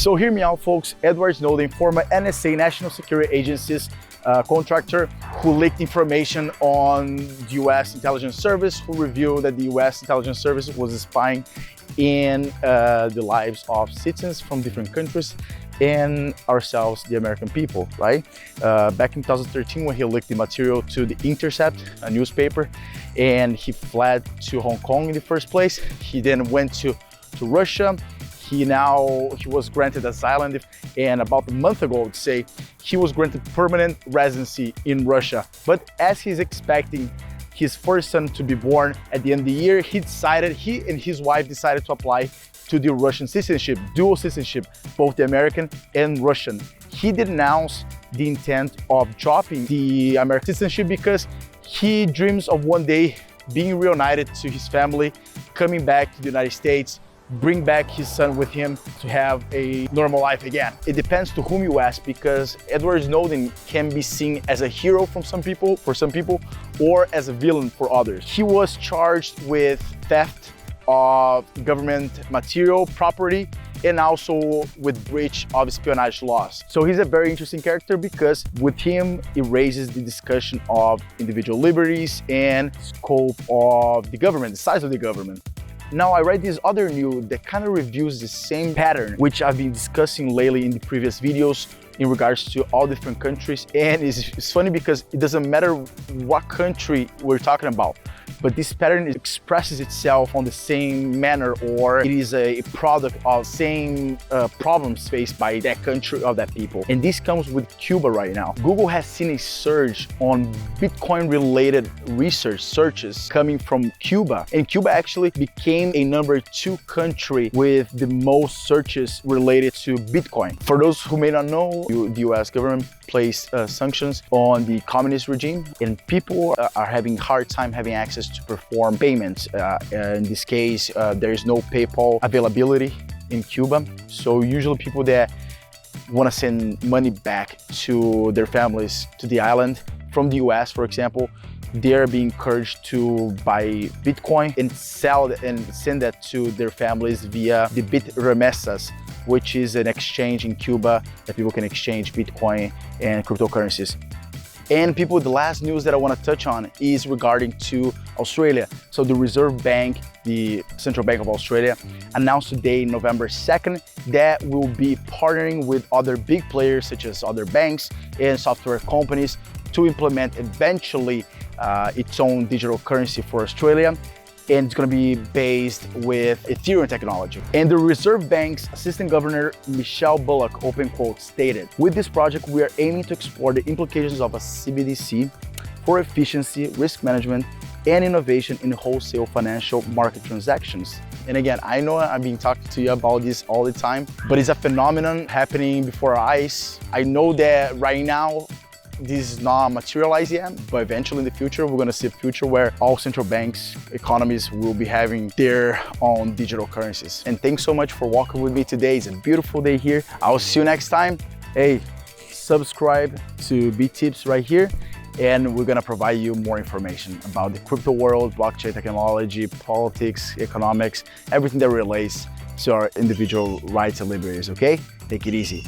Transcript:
So hear me out, folks. Edward Snowden, former NSA National Security Agency's contractor who leaked information on the US intelligence service, who revealed that the US intelligence service was spying in the lives of citizens from different countries and ourselves, the American people, right? Back in 2013, when he leaked the material to The Intercept, a newspaper, and he fled to Hong Kong in the first place. He then went to Russia. He was granted asylum, and about a month ago, I would say, he was granted permanent residency in Russia. But as he's expecting his first son to be born at the end of the year, he and his wife decided to apply to the Russian citizenship, dual citizenship, both the American and Russian. He did announce the intent of dropping the American citizenship because he dreams of one day being reunited to his family, coming back to the United States, bring back his son with him to have a normal life again. It depends to whom you ask, because Edward Snowden can be seen as a hero for some people, or as a villain for others. He was charged with theft of government material, property, and also with breach of espionage laws. So he's a very interesting character because with him, it raises the discussion of individual liberties and scope of the government, the size of the government. Now, I read this other news that kind of reviews the same pattern, which I've been discussing lately in the previous videos in regards to all different countries. And it's funny because it doesn't matter what country we're talking about, but this pattern expresses itself on the same manner, or it is a product of same problems faced by that country or that people. And this comes with Cuba right now. Google has seen a surge on Bitcoin related research searches coming from Cuba. And Cuba actually became a #2 country with the most searches related to Bitcoin. For those who may not know, the US government placed sanctions on the communist regime, and people are having a hard time having access to perform payments. In this case, there is no PayPal availability in Cuba. So usually people that want to send money back to their families to the island from the US, for example, they're being encouraged to buy Bitcoin and sell it and send that to their families via the Remessas, which is an exchange in Cuba that people can exchange Bitcoin and cryptocurrencies. And people, the last news that I want to touch on is regarding to Australia. So the Reserve Bank, the Central Bank of Australia, announced today, November 2nd, that we'll be partnering with other big players such as other banks and software companies to implement eventually its own digital currency for Australia. And it's going to be based with Ethereum technology. And the Reserve Bank's Assistant Governor, Michelle Bullock, open quote, stated, "With this project, we are aiming to explore the implications of a CBDC for efficiency, risk management, and innovation in wholesale financial market transactions." And again, I know I've been talking to you about this all the time, but it's a phenomenon happening before our eyes. I know that right now, this is not materialized yet, but eventually in the future, we're gonna see a future where all central banks, economies will be having their own digital currencies. And thanks so much for walking with me today. It's a beautiful day here. I'll see you next time. Hey, subscribe to B-Tips right here, and we're gonna provide you more information about the crypto world, blockchain technology, politics, economics, everything that relates to our individual rights and liberties, okay? Take it easy.